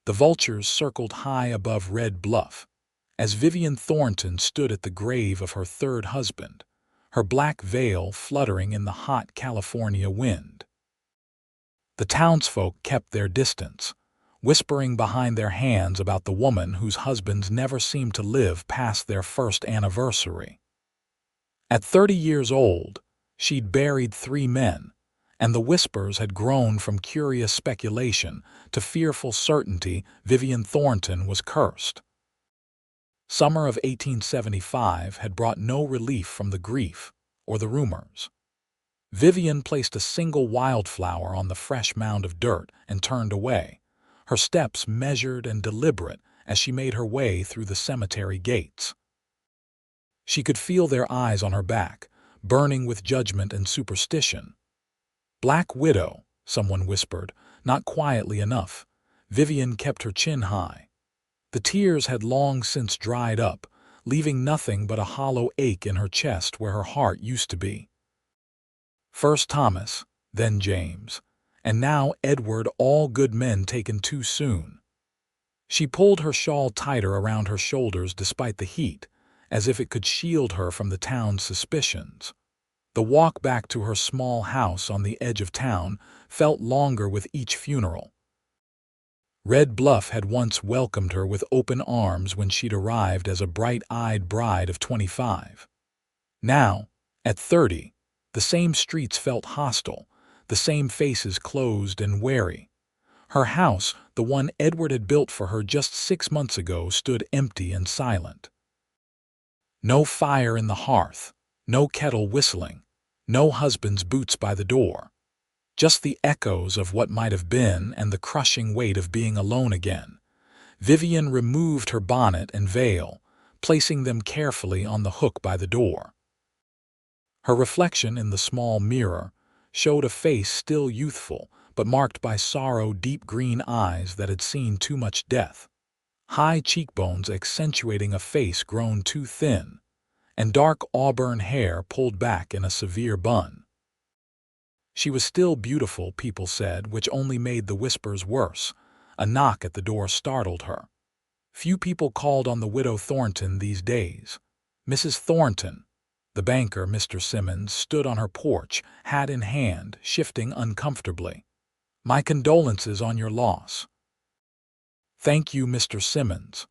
The vultures circled high above Red Bluff, as Vivian Thornton stood at the grave of her third husband, her black veil fluttering in the hot California wind. The townsfolk kept their distance, whispering behind their hands about the woman whose husbands never seemed to live past their first anniversary. At 30 years old, she'd buried 3 men, and the whispers had grown from curious speculation to fearful certainty Vivian Thornton was cursed. Summer of 1875 had brought no relief from the grief or the rumors. Vivian placed a single wildflower on the fresh mound of dirt and turned away, her steps measured and deliberate as she made her way through the cemetery gates. She could feel their eyes on her back, burning with judgment and superstition. "Black Widow," someone whispered, not quietly enough. Vivian kept her chin high. The tears had long since dried up, leaving nothing but a hollow ache in her chest where her heart used to be. First Thomas, then James, and now Edward, all good men taken too soon. She pulled her shawl tighter around her shoulders despite the heat, as if it could shield her from the town's suspicions. The walk back to her small house on the edge of town felt longer with each funeral. Red Bluff had once welcomed her with open arms when she'd arrived as a bright-eyed bride of 25. Now, at 30, the same streets felt hostile, the same faces closed and wary. Her house, the one Edward had built for her just 6 months ago, stood empty and silent. No fire in the hearth, no kettle whistling, no husband's boots by the door. Just the echoes of what might have been and the crushing weight of being alone again. Vivian removed her bonnet and veil, placing them carefully on the hook by the door. Her reflection in the small mirror showed a face still youthful, but marked by sorrow, deep green eyes that had seen too much death, high cheekbones accentuating a face grown too thin, and dark auburn hair pulled back in a severe bun. She was still beautiful, people said, which only made the whispers worse. A knock at the door startled her. Few people called on the widow Thornton these days. Mrs. Thornton, the banker, Mr. Simmons, stood on her porch, hat in hand, shifting uncomfortably. "My condolences on your loss." "Thank you, Mr. Simmons."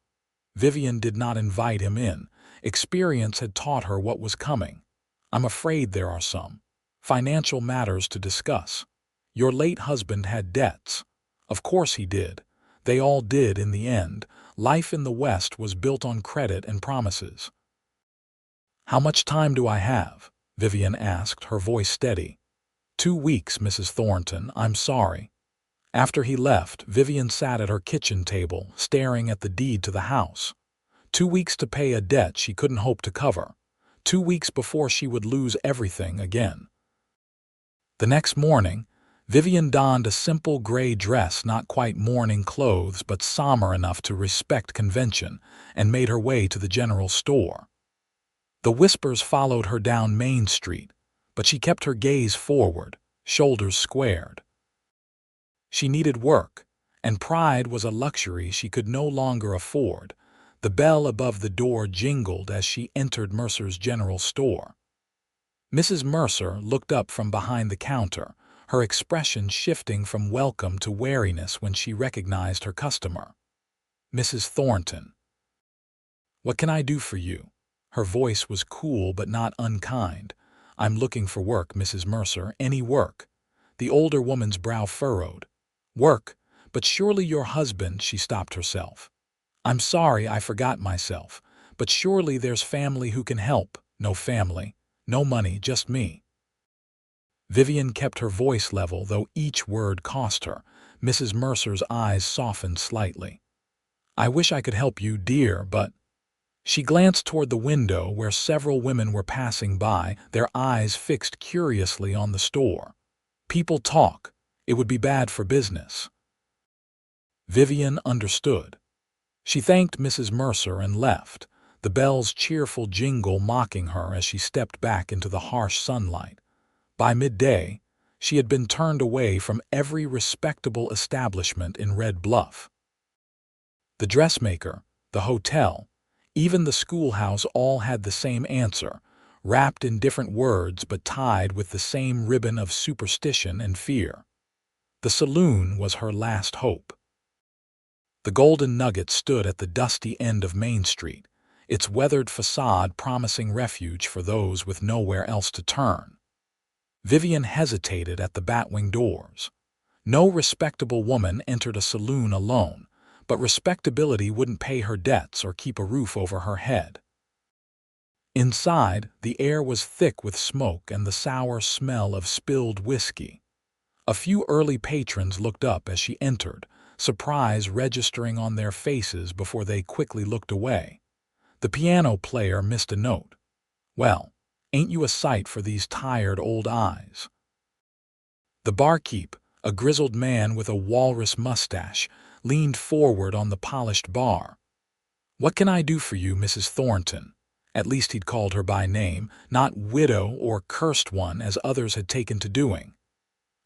Vivian did not invite him in. Experience had taught her what was coming. "I'm afraid there are some financial matters to discuss. Your late husband had debts." Of course he did. They all did in the end. Life in the West was built on credit and promises. "How much time do I have?" Vivian asked, her voice steady. 2 weeks, Mrs. Thornton, I'm sorry." After he left, Vivian sat at her kitchen table, staring at the deed to the house. 2 weeks to pay a debt she couldn't hope to cover. 2 weeks before she would lose everything again. The next morning, Vivian donned a simple gray dress, not quite mourning clothes, but somber enough to respect convention, and made her way to the general store. The whispers followed her down Main Street, but she kept her gaze forward, shoulders squared. She needed work, and pride was a luxury she could no longer afford. The bell above the door jingled as she entered Mercer's general store. Mrs. Mercer looked up from behind the counter, her expression shifting from welcome to wariness when she recognized her customer. "Mrs. Thornton." "What can I do for you?" Her voice was cool but not unkind. "I'm looking for work, Mrs. Mercer. Any work." The older woman's brow furrowed. "Work? But surely your husband—" She stopped herself. "I'm sorry, I forgot myself. But surely there's family who can help." "No family. No money, just me." Vivian kept her voice level, though each word cost her. Mrs. Mercer's eyes softened slightly. "I wish I could help you, dear, but—" She glanced toward the window where several women were passing by, their eyes fixed curiously on the store. "People talk. It would be bad for business." Vivian understood. She thanked Mrs. Mercer and left, the bell's cheerful jingle mocking her as she stepped back into the harsh sunlight. By midday, she had been turned away from every respectable establishment in Red Bluff. The dressmaker, the hotel, even the schoolhouse all had the same answer, wrapped in different words but tied with the same ribbon of superstition and fear. The saloon was her last hope. The Golden Nugget stood at the dusty end of Main Street, its weathered facade promising refuge for those with nowhere else to turn. Vivian hesitated at the batwing doors. No respectable woman entered a saloon alone, but respectability wouldn't pay her debts or keep a roof over her head. Inside, the air was thick with smoke and the sour smell of spilled whiskey. A few early patrons looked up as she entered, surprise registering on their faces before they quickly looked away. The piano player missed a note. Well, ain't you a sight for these tired old eyes? The barkeep, a grizzled man with a walrus mustache, leaned forward on the polished bar. "What can I do for you, Mrs. Thornton?" At least he'd called her by name, not widow or cursed one as others had taken to doing.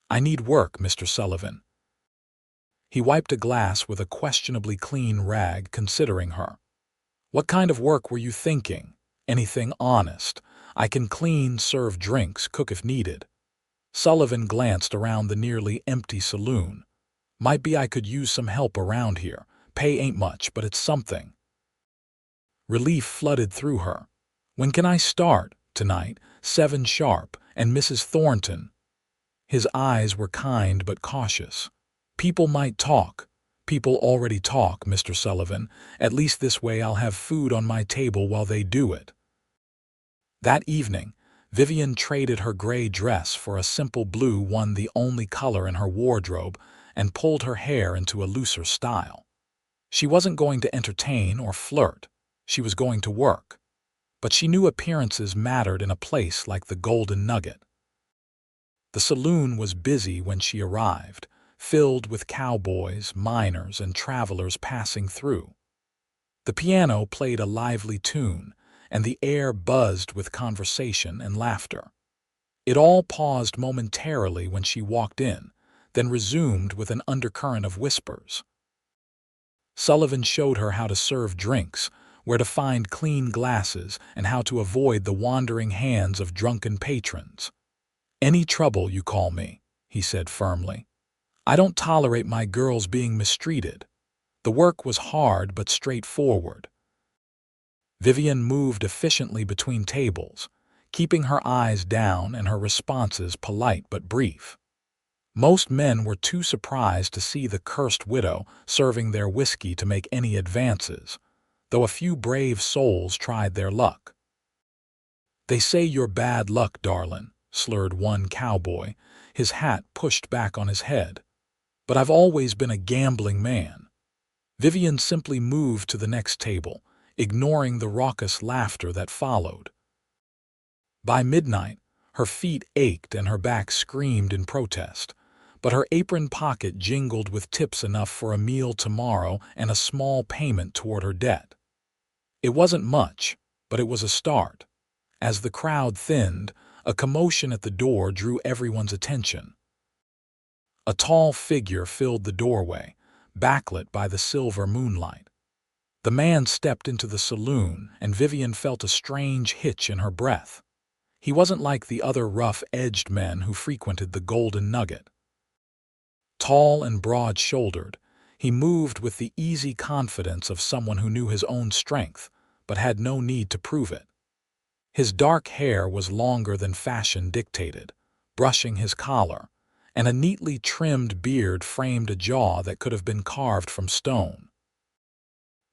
"I need work, Mr. Sullivan." He wiped a glass with a questionably clean rag, considering her. "What kind of work were you thinking? Anything honest. I can clean, serve drinks, cook if needed." Sullivan glanced around the nearly empty saloon. "Might be I could use some help around here. Pay ain't much, but it's something." Relief flooded through her. "When can I start?" "Tonight, 7 sharp, and Mrs. Thornton." His eyes were kind but cautious. "People might talk." "People already talk, Mr. Sullivan. At least this way I'll have food on my table while they do it." That evening, Vivian traded her gray dress for a simple blue one, the only color in her wardrobe, and pulled her hair into a looser style. She wasn't going to entertain or flirt. She was going to work. But she knew appearances mattered in a place like the Golden Nugget. The saloon was busy when she arrived, filled with cowboys, miners, and travelers passing through. The piano played a lively tune, and the air buzzed with conversation and laughter. It all paused momentarily when she walked in, then resumed with an undercurrent of whispers. Sullivan showed her how to serve drinks, where to find clean glasses, and how to avoid the wandering hands of drunken patrons. "Any trouble, you call me," he said firmly. "I don't tolerate my girls being mistreated." The work was hard but straightforward. Vivian moved efficiently between tables, keeping her eyes down and her responses polite but brief. Most men were too surprised to see the cursed widow serving their whiskey to make any advances, though a few brave souls tried their luck. "They say you're bad luck, darlin'," slurred one cowboy, his hat pushed back on his head. "But I've always been a gambling man." Vivian simply moved to the next table, ignoring the raucous laughter that followed. By midnight, her feet ached and her back screamed in protest, but her apron pocket jingled with tips enough for a meal tomorrow and a small payment toward her debt. It wasn't much, but it was a start. As the crowd thinned, a commotion at the door drew everyone's attention. A tall figure filled the doorway, backlit by the silver moonlight. The man stepped into the saloon, and Vivian felt a strange hitch in her breath. He wasn't like the other rough-edged men who frequented the Golden Nugget. Tall and broad-shouldered, he moved with the easy confidence of someone who knew his own strength, but had no need to prove it. His dark hair was longer than fashion dictated, brushing his collar, and a neatly trimmed beard framed a jaw that could have been carved from stone.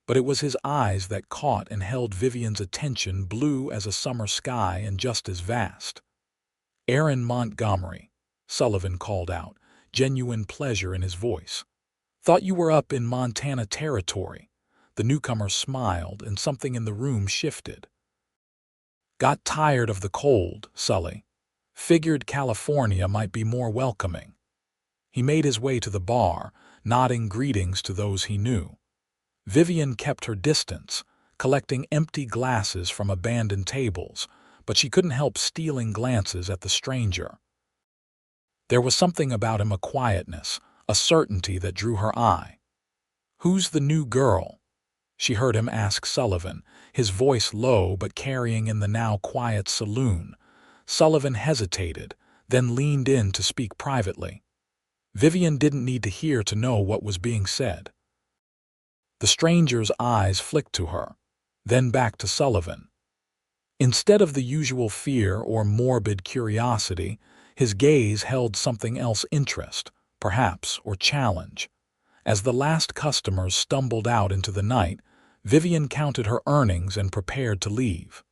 But it was his eyes that caught and held Vivian's attention, blue as a summer sky and just as vast. "Aaron Montgomery," Sullivan called out, genuine pleasure in his voice. "Thought you were up in Montana territory." The newcomer smiled, and something in the room shifted. "Got tired of the cold, Sully. Figured California might be more welcoming." He made his way to the bar, nodding greetings to those he knew. Vivian kept her distance, collecting empty glasses from abandoned tables, but she couldn't help stealing glances at the stranger. There was something about him, a quietness, a certainty that drew her eye. "Who's the new girl?" she heard him ask Sullivan, his voice low but carrying in the now quiet saloon. Sullivan hesitated, then leaned in to speak privately. Vivian didn't need to hear to know what was being said. The stranger's eyes flicked to her, then back to Sullivan. Instead of the usual fear or morbid curiosity, his gaze held something else: interest, perhaps, or challenge. As the last customers stumbled out into the night, Vivian counted her earnings and prepared to leave.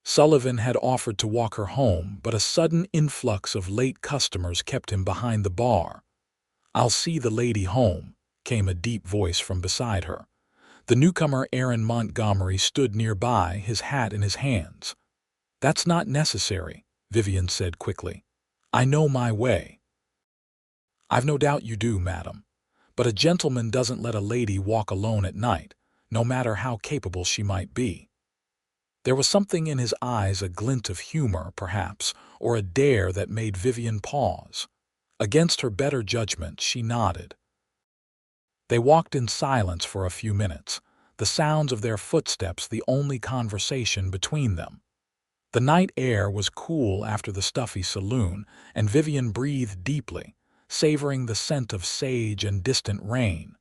Sullivan had offered to walk her home, but a sudden influx of late customers kept him behind the bar. "I'll see the lady home," came a deep voice from beside her. The newcomer, Aaron Montgomery, stood nearby, his hat in his hands. "That's not necessary," Vivian said quickly. "I know my way." "I've no doubt you do, madam. But a gentleman doesn't let a lady walk alone at night, no matter how capable she might be." There was something in his eyes, a glint of humor, perhaps, or a dare that made Vivian pause. Against her better judgment, she nodded. They walked in silence for a few minutes, the sounds of their footsteps the only conversation between them. The night air was cool after the stuffy saloon, and Vivian breathed deeply, savoring the scent of sage and distant rain.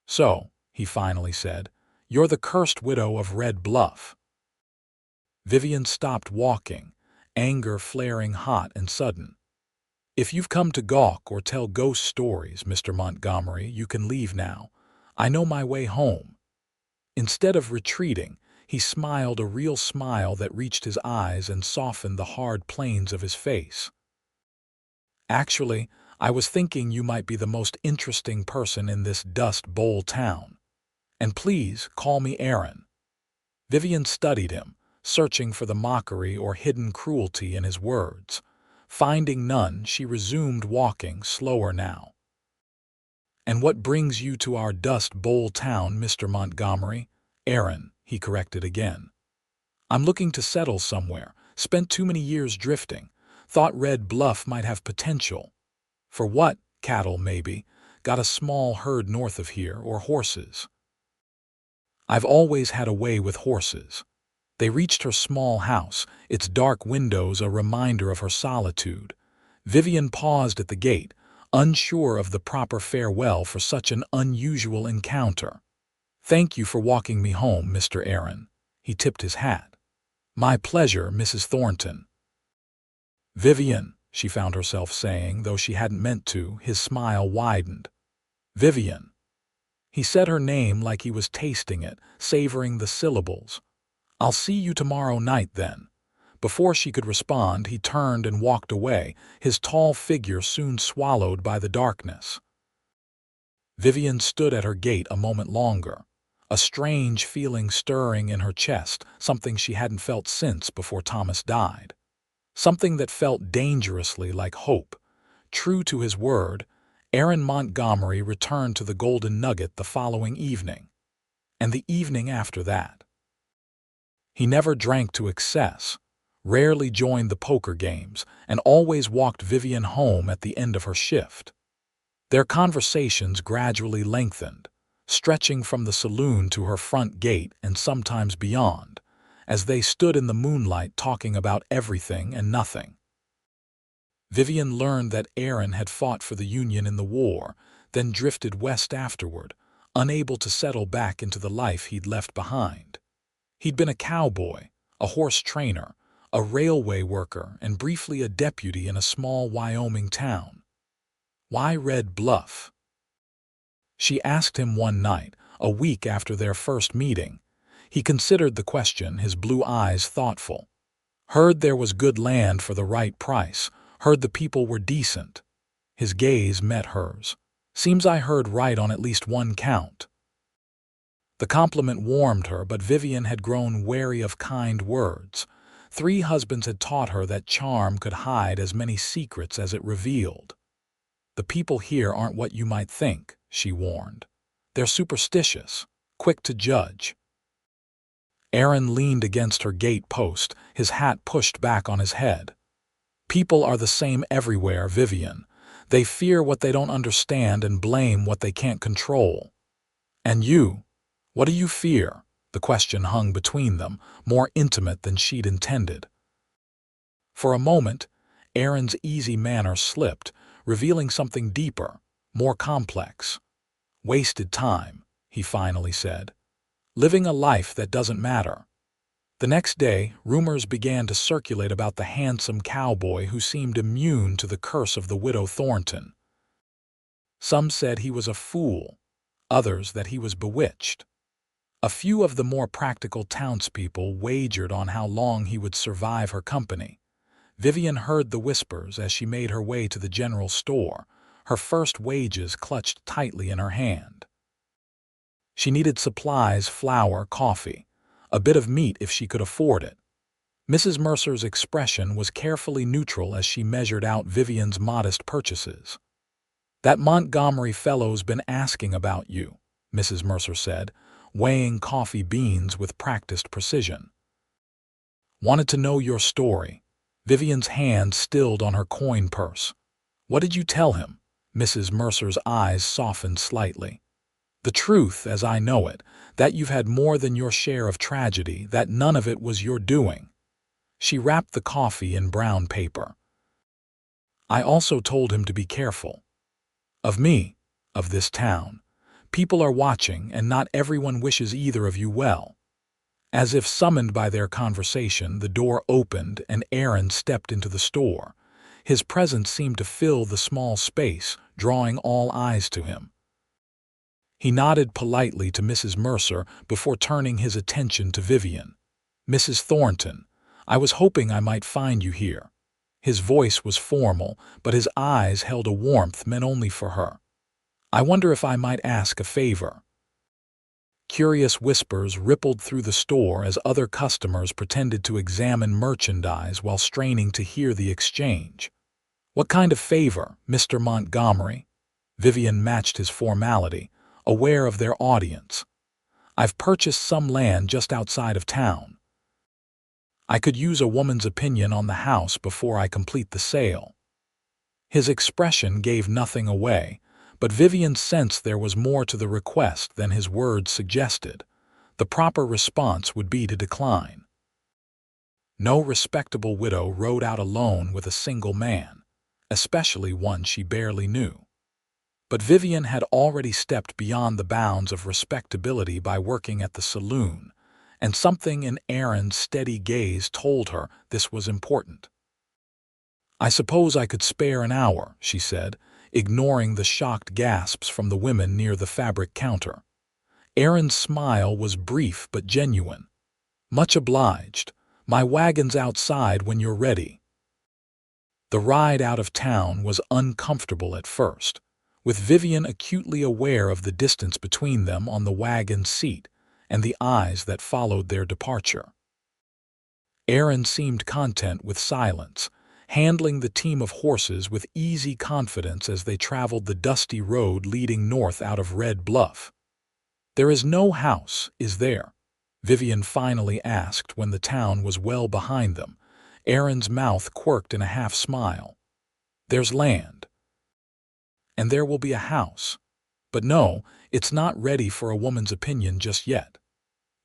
"So," he finally said, "you're the cursed widow of Red Bluff." Vivian stopped walking, anger flaring hot and sudden. "If you've come to gawk or tell ghost stories, Mr. Montgomery, you can leave now. I know my way home." Instead of retreating, he smiled, a real smile that reached his eyes and softened the hard planes of his face. "Actually, I was thinking you might be the most interesting person in this Dust Bowl town. And please call me Aaron." Vivian studied him, searching for the mockery or hidden cruelty in his words. Finding none, she resumed walking, slower now. "And what brings you to our Dust Bowl town, Mr. Montgomery?" "Aaron," he corrected again. "I'm looking to settle somewhere. Spent too many years drifting. Thought Red Bluff might have potential." "For what? Cattle, maybe. Got a small herd north of here, or horses." "I've always had a way with horses." They reached her small house, its dark windows a reminder of her solitude. Vivian paused at the gate, unsure of the proper farewell for such an unusual encounter. "Thank you for walking me home, Mr. Aaron." He tipped his hat. "My pleasure, Mrs. Thornton." "Vivian," she found herself saying, though she hadn't meant to. His smile widened. "Vivian." He said her name like he was tasting it, savoring the syllables. "I'll see you tomorrow night, then." Before she could respond, he turned and walked away, his tall figure soon swallowed by the darkness. Vivian stood at her gate a moment longer, a strange feeling stirring in her chest, something she hadn't felt since before Thomas died. Something that felt dangerously like hope. True to his word, Aaron Montgomery returned to the Golden Nugget the following evening, and the evening after that. He never drank to excess, rarely joined the poker games, and always walked Vivian home at the end of her shift. Their conversations gradually lengthened, stretching from the saloon to her front gate and sometimes beyond, as they stood in the moonlight talking about everything and nothing. Vivian learned that Aaron had fought for the Union in the war, then drifted west afterward, unable to settle back into the life he'd left behind. He'd been a cowboy, a horse trainer, a railway worker, and briefly a deputy in a small Wyoming town. Why Red Bluff? She asked him one night, a week after their first meeting. He considered the question, his blue eyes thoughtful. "Heard there was good land for the right price. Heard the people were decent." His gaze met hers. "Seems I heard right on at least one count." The compliment warmed her, but Vivian had grown wary of kind words. 3 husbands had taught her that charm could hide as many secrets as it revealed. "The people here aren't what you might think," she warned. "They're superstitious, quick to judge." Aaron leaned against her gate post, his hat pushed back on his head. "People are the same everywhere, Vivian. They fear what they don't understand and blame what they can't control." And you? What do you fear? The question hung between them, more intimate than she'd intended. For a moment, Aaron's easy manner slipped, revealing something deeper, more complex. Wasted time, he finally said. Living a life that doesn't matter. The next day, rumors began to circulate about the handsome cowboy who seemed immune to the curse of the widow Thornton. Some said he was a fool, others that he was bewitched. A few of the more practical townspeople wagered on how long he would survive her company. Vivian heard the whispers as she made her way to the general store, her first wages clutched tightly in her hand. She needed supplies, flour, coffee, a bit of meat if she could afford it. Mrs. Mercer's expression was carefully neutral as she measured out Vivian's modest purchases. "That Montgomery fellow's been asking about you," Mrs. Mercer said, weighing coffee beans with practiced precision. "Wanted to know your story." Vivian's hand stilled on her coin purse. "What did you tell him?" Mrs. Mercer's eyes softened slightly. "The truth, as I know it, that you've had more than your share of tragedy, that none of it was your doing." She wrapped the coffee in brown paper. "I also told him to be careful. Of me, of this town. People are watching, and not everyone wishes either of you well." As if summoned by their conversation, the door opened and Aaron stepped into the store. His presence seemed to fill the small space, drawing all eyes to him. He nodded politely to Mrs. Mercer before turning his attention to Vivian. "Mrs. Thornton, I was hoping I might find you here." His voice was formal, but his eyes held a warmth meant only for her. "I wonder if I might ask a favor." Curious whispers rippled through the store as other customers pretended to examine merchandise while straining to hear the exchange. "What kind of favor, Mr. Montgomery?" Vivian matched his formality, aware of their audience. "I've purchased some land just outside of town. I could use a woman's opinion on the house before I complete the sale." His expression gave nothing away, but Vivian sensed there was more to the request than his words suggested. The proper response would be to decline. No respectable widow rode out alone with a single man, especially one she barely knew. But Vivian had already stepped beyond the bounds of respectability by working at the saloon, and something in Aaron's steady gaze told her this was important. "I suppose I could spare an hour," she said, ignoring the shocked gasps from the women near the fabric counter. Aaron's smile was brief but genuine. "Much obliged. My wagon's outside when you're ready." The ride out of town was uncomfortable at first, with Vivian acutely aware of the distance between them on the wagon seat and the eyes that followed their departure. Aaron seemed content with silence, handling the team of horses with easy confidence as they traveled the dusty road leading north out of Red Bluff. "There is no house, is there?" Vivian finally asked when the town was well behind them. Aaron's mouth quirked in a half-smile. "There's land. And there will be a house. But no, it's not ready for a woman's opinion just yet."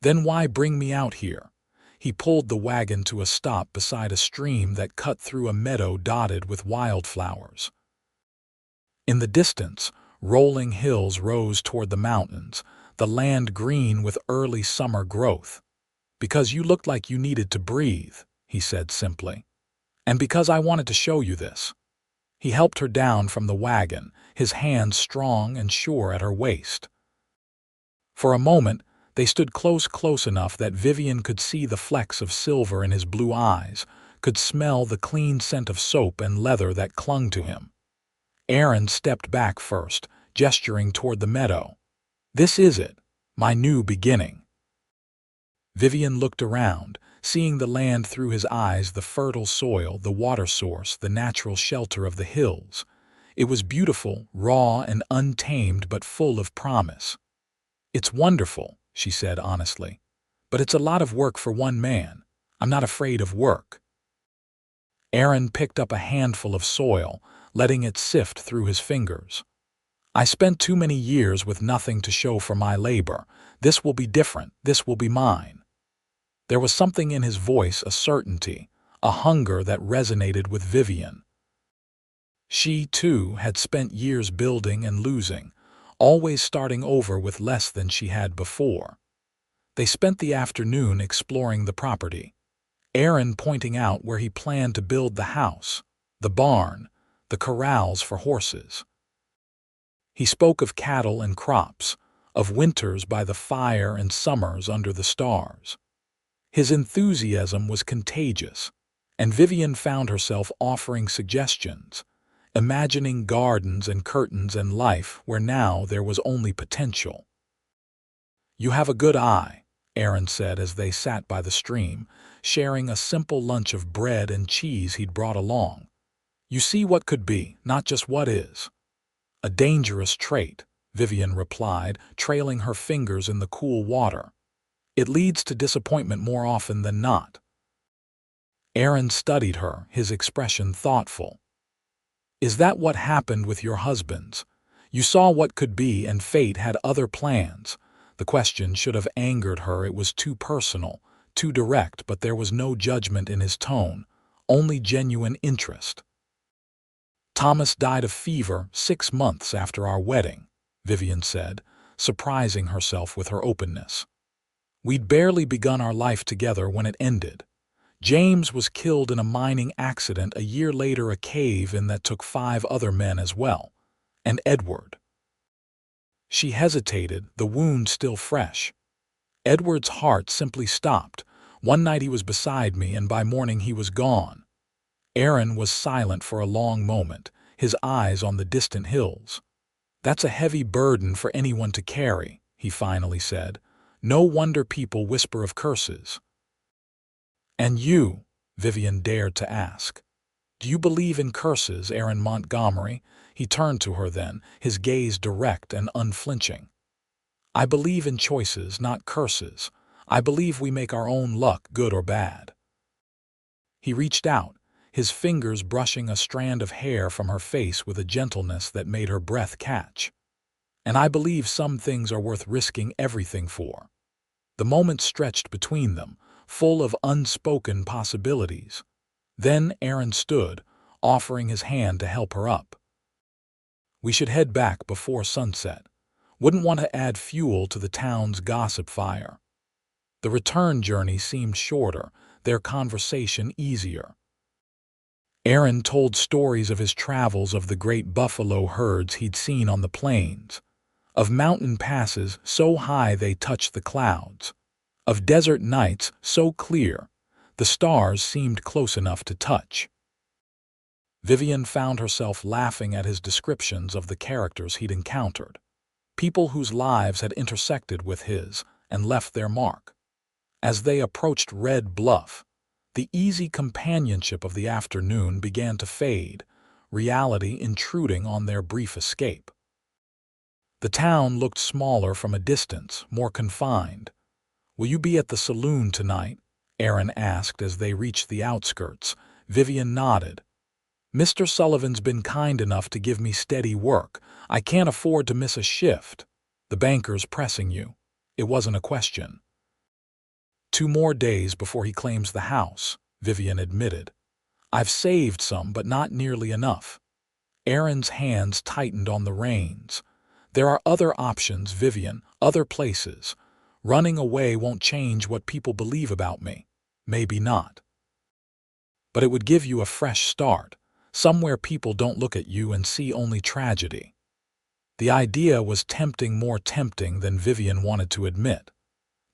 "Then why bring me out here?" He pulled the wagon to a stop beside a stream that cut through a meadow dotted with wildflowers. In the distance, rolling hills rose toward the mountains, the land green with early summer growth. "Because you looked like you needed to breathe," he said simply. "And because I wanted to show you this." He helped her down from the wagon, his hands strong and sure at her waist. For a moment, they stood close enough that Vivian could see the flecks of silver in his blue eyes, could smell the clean scent of soap and leather that clung to him. Aaron stepped back first, gesturing toward the meadow. "This is it, my new beginning." Vivian looked around, seeing the land through his eyes, the fertile soil, the water source, the natural shelter of the hills. It was beautiful, raw, and untamed, but full of promise. "It's wonderful," she said honestly. "But it's a lot of work for one man. I'm not afraid of work." Aaron picked up a handful of soil, letting it sift through his fingers. I spent too many years with nothing to show for my labor. This will be different. This will be mine. There was something in his voice, a certainty, a hunger that resonated with Vivian. She, too, had spent years building and losing, always starting over with less than she had before. They spent the afternoon exploring the property, Aaron pointing out where he planned to build the house, the barn, the corrals for horses. He spoke of cattle and crops, of winters by the fire and summers under the stars. His enthusiasm was contagious, and Vivian found herself offering suggestions, imagining gardens and curtains and life where now there was only potential. "You have a good eye," Aaron said as they sat by the stream, sharing a simple lunch of bread and cheese he'd brought along. "You see what could be, not just what is." "A dangerous trait," Vivian replied, trailing her fingers in the cool water. "It leads to disappointment more often than not." Aaron studied her, his expression thoughtful. "Is that what happened with your husbands? You saw what could be and fate had other plans." The question should have angered her. It was too personal, too direct, but there was no judgment in his tone, only genuine interest. "Thomas died of fever 6 months after our wedding," Vivian said, surprising herself with her openness. "We'd barely begun our life together when it ended. James was killed in a mining accident a year later, a cave-in that took 5 other men as well. And Edward." She hesitated, the wound still fresh. "Edward's heart simply stopped. One night he was beside me, and by morning he was gone." Aaron was silent for a long moment, his eyes on the distant hills. "That's a heavy burden for anyone to carry," he finally said. "No wonder people whisper of curses." "And you?" Vivian dared to ask. "Do you believe in curses, Aaron Montgomery?" He turned to her then, his gaze direct and unflinching. "I believe in choices, not curses. I believe we make our own luck, good or bad." He reached out, his fingers brushing a strand of hair from her face with a gentleness that made her breath catch. "And I believe some things are worth risking everything for." The moment stretched between them, full of unspoken possibilities. Then Aaron stood, offering his hand to help her up. "We should head back before sunset. Wouldn't want to add fuel to the town's gossip fire." The return journey seemed shorter, their conversation easier. Aaron told stories of his travels, of the great buffalo herds he'd seen on the plains, of mountain passes so high they touched the clouds, of desert nights so clear the stars seemed close enough to touch. Vivian found herself laughing at his descriptions of the characters he'd encountered, people whose lives had intersected with his and left their mark. As they approached Red Bluff, the easy companionship of the afternoon began to fade, reality intruding on their brief escape. The town looked smaller from a distance, more confined. "Will you be at the saloon tonight?" Aaron asked as they reached the outskirts. Vivian nodded. "Mr. Sullivan's been kind enough to give me steady work. I can't afford to miss a shift." "The banker's pressing you." It wasn't a question. "2 more days before he claims the house," Vivian admitted. "I've saved some, but not nearly enough." Aaron's hands tightened on the reins. "There are other options, Vivian, other places. Running away won't change what people believe about me. Maybe not. But it would give you a fresh start, somewhere people don't look at you and see only tragedy." The idea was tempting, more tempting than Vivian wanted to admit.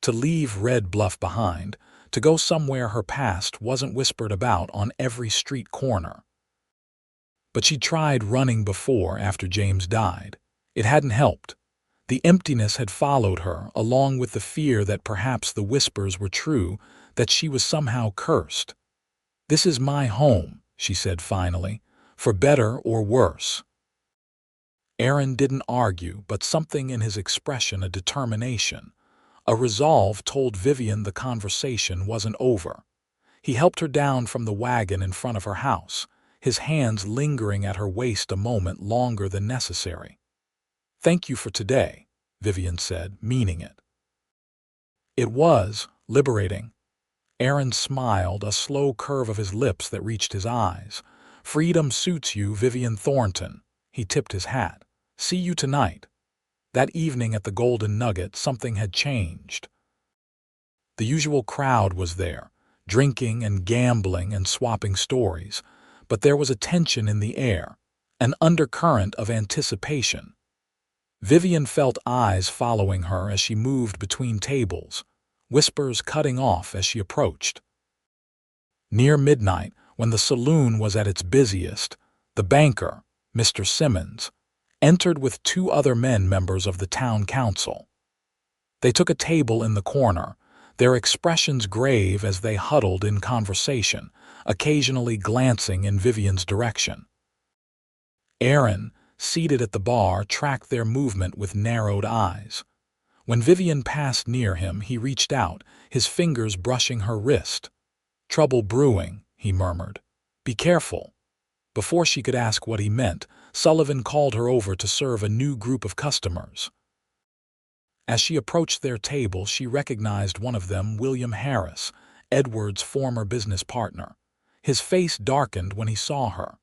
To leave Red Bluff behind, to go somewhere her past wasn't whispered about on every street corner. But she tried running before, after James died. It hadn't helped. The emptiness had followed her, along with the fear that perhaps the whispers were true, that she was somehow cursed. "This is my home," she said finally, "for better or worse." Aaron didn't argue, but something in his expression, a determination, a resolve, told Vivian the conversation wasn't over. He helped her down from the wagon in front of her house, his hands lingering at her waist a moment longer than necessary. "Thank you for today," Vivian said, meaning it. It was liberating. Aaron smiled, a slow curve of his lips that reached his eyes. "Freedom suits you, Vivian Thornton." He tipped his hat. "See you tonight." That evening at the Golden Nugget, something had changed. The usual crowd was there, drinking and gambling and swapping stories, but there was a tension in the air, an undercurrent of anticipation. Vivian felt eyes following her as she moved between tables, whispers cutting off as she approached. Near midnight, when the saloon was at its busiest, the banker, Mr. Simmons, entered with two other men members of the town council. They took a table in the corner, their expressions grave as they huddled in conversation, occasionally glancing in Vivian's direction. Aaron, seated at the bar, tracked their movement with narrowed eyes. When Vivian passed near him, he reached out, his fingers brushing her wrist. "Trouble brewing," he murmured. "Be careful." Before she could ask what he meant, Sullivan called her over to serve a new group of customers. As she approached their table, she recognized one of them, William Harris, Edward's former business partner. His face darkened when he saw her.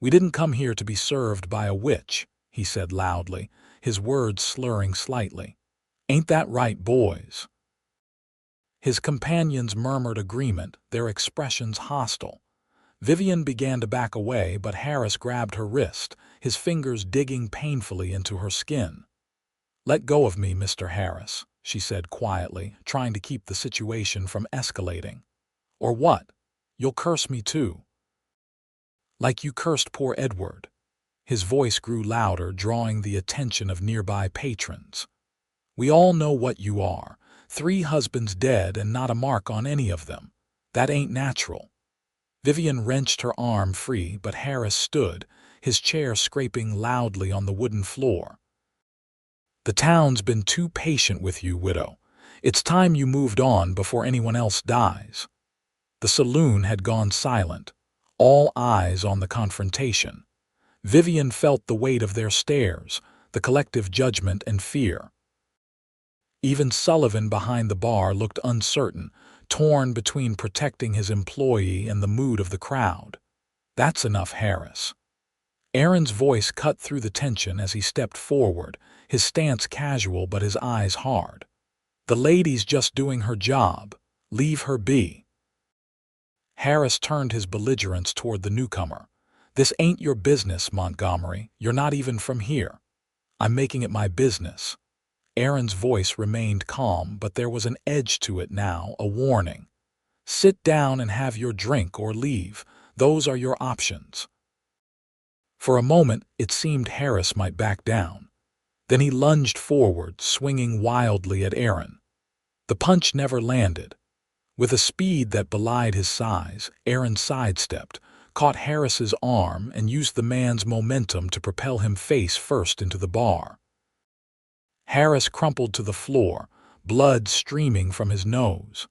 "We didn't come here to be served by a witch," he said loudly, his words slurring slightly. "Ain't that right, boys?" His companions murmured agreement, their expressions hostile. Vivian began to back away, but Harris grabbed her wrist, his fingers digging painfully into her skin. "Let go of me, Mr. Harris," she said quietly, trying to keep the situation from escalating. "Or what? You'll curse me too." "Like you cursed poor Edward." His voice grew louder, drawing the attention of nearby patrons. "We all know what you are. 3 husbands dead and not a mark on any of them. That ain't natural." Vivian wrenched her arm free, but Harris stood, his chair scraping loudly on the wooden floor. "The town's been too patient with you, widow. It's time you moved on before anyone else dies." The saloon had gone silent, all eyes on the confrontation. Vivian felt the weight of their stares, the collective judgment and fear. Even Sullivan behind the bar looked uncertain, torn between protecting his employee and the mood of the crowd. "That's enough, Harris." Aaron's voice cut through the tension as he stepped forward, his stance casual but his eyes hard. "The lady's just doing her job. Leave her be." Harris turned his belligerence toward the newcomer. "This ain't your business, Montgomery. You're not even from here." "I'm making it my business." Aaron's voice remained calm, but there was an edge to it now, a warning. "Sit down and have your drink or leave. Those are your options." For a moment, it seemed Harris might back down. Then he lunged forward, swinging wildly at Aaron. The punch never landed. With a speed that belied his size, Aaron sidestepped, caught Harris's arm, and used the man's momentum to propel him face first into the bar. Harris crumpled to the floor, blood streaming from his nose.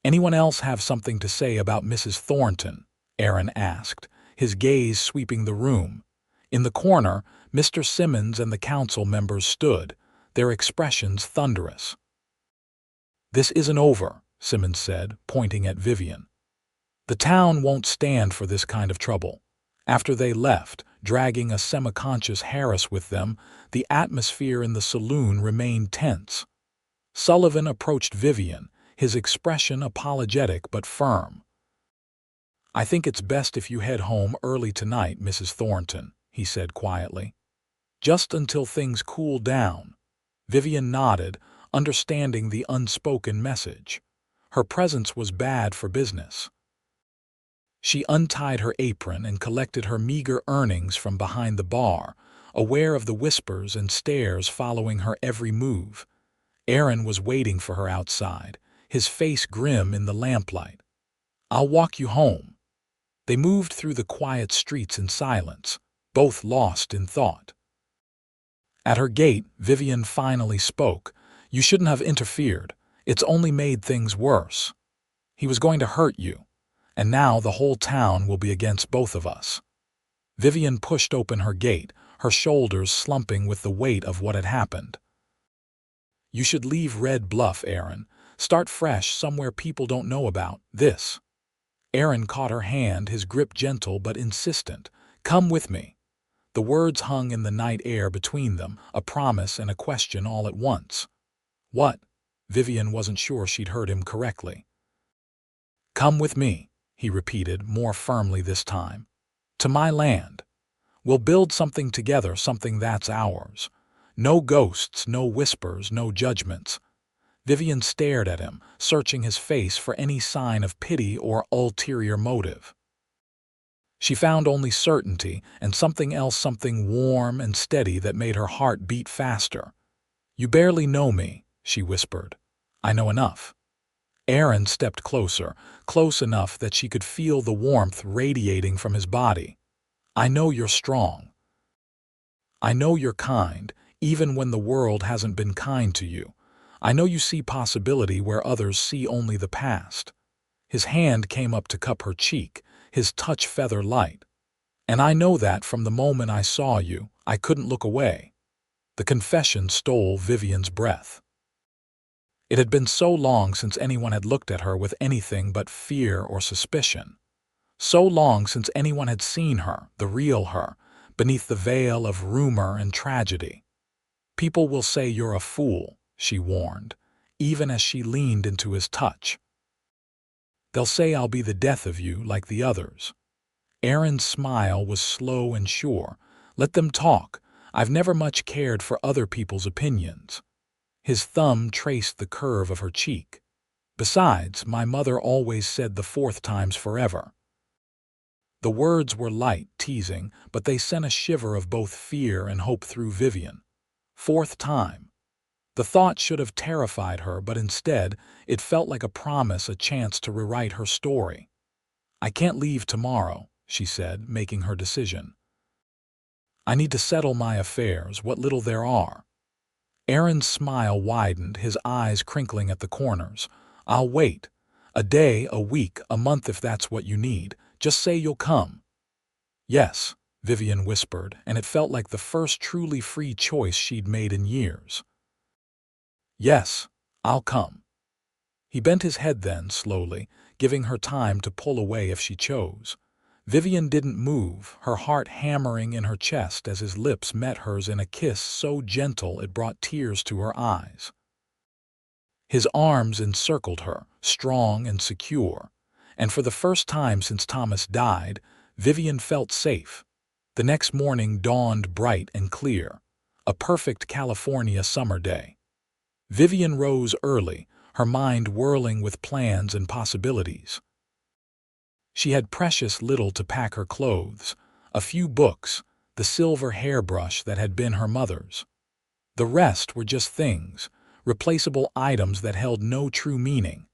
"Anyone else have something to say about Mrs. Thornton?" Aaron asked, his gaze sweeping the room. In the corner, Mr. Simmons and the council members stood, their expressions thunderous. "This isn't over," Simmons said, pointing at Vivian. "The town won't stand for this kind of trouble." After they left, dragging a semi-conscious Harris with them, the atmosphere in the saloon remained tense. Sullivan approached Vivian, his expression apologetic but firm. "I think it's best if you head home early tonight, Mrs. Thornton," he said quietly. "Just until things cool down." Vivian nodded, understanding the unspoken message. Her presence was bad for business. She untied her apron and collected her meager earnings from behind the bar, aware of the whispers and stares following her every move. Aaron was waiting for her outside, his face grim in the lamplight. "I'll walk you home." They moved through the quiet streets in silence, both lost in thought. At her gate, Vivian finally spoke. "You shouldn't have interfered. It's only made things worse. He was going to hurt you, and now the whole town will be against both of us." Vivian pushed open her gate, her shoulders slumping with the weight of what had happened. "You should leave Red Bluff, Aaron. Start fresh somewhere people don't know about this." Aaron caught her hand, his grip gentle but insistent. "Come with me." The words hung in the night air between them, a promise and a question all at once. "What?" Vivian wasn't sure she'd heard him correctly. "Come with me," he repeated, more firmly this time. "To my land. We'll build something together, something that's ours. No ghosts, no whispers, no judgments." Vivian stared at him, searching his face for any sign of pity or ulterior motive. She found only certainty and something else, something warm and steady that made her heart beat faster. "You barely know me," she whispered. "I know enough." Aaron stepped closer, close enough that she could feel the warmth radiating from his body. "I know you're strong. I know you're kind, even when the world hasn't been kind to you. I know you see possibility where others see only the past." His hand came up to cup her cheek, his touch feather light. "And I know that from the moment I saw you, I couldn't look away." The confession stole Vivian's breath. It had been so long since anyone had looked at her with anything but fear or suspicion. So long since anyone had seen her, the real her, beneath the veil of rumor and tragedy. "People will say you're a fool," she warned, even as she leaned into his touch. "They'll say I'll be the death of you like the others." Aaron's smile was slow and sure. "Let them talk. I've never much cared for other people's opinions." His thumb traced the curve of her cheek. "Besides, my mother always said the fourth time's forever." The words were light, teasing, but they sent a shiver of both fear and hope through Vivian. Fourth time. The thought should have terrified her, but instead, it felt like a promise, a chance to rewrite her story. "I can't leave tomorrow," she said, making her decision. "I need to settle my affairs, what little there are." Aaron's smile widened, his eyes crinkling at the corners. "I'll wait. A day, a week, a month if that's what you need. Just say you'll come." "Yes," Vivian whispered, and it felt like the first truly free choice she'd made in years. "Yes, I'll come." He bent his head then, slowly, giving her time to pull away if she chose. Vivian didn't move, her heart hammering in her chest as his lips met hers in a kiss so gentle it brought tears to her eyes. His arms encircled her, strong and secure, and for the first time since Thomas died, Vivian felt safe. The next morning dawned bright and clear, a perfect California summer day. Vivian rose early, her mind whirling with plans and possibilities. She had precious little to pack her clothes, a few books, the silver hairbrush that had been her mother's. The rest were just things, replaceable items that held no true meaning.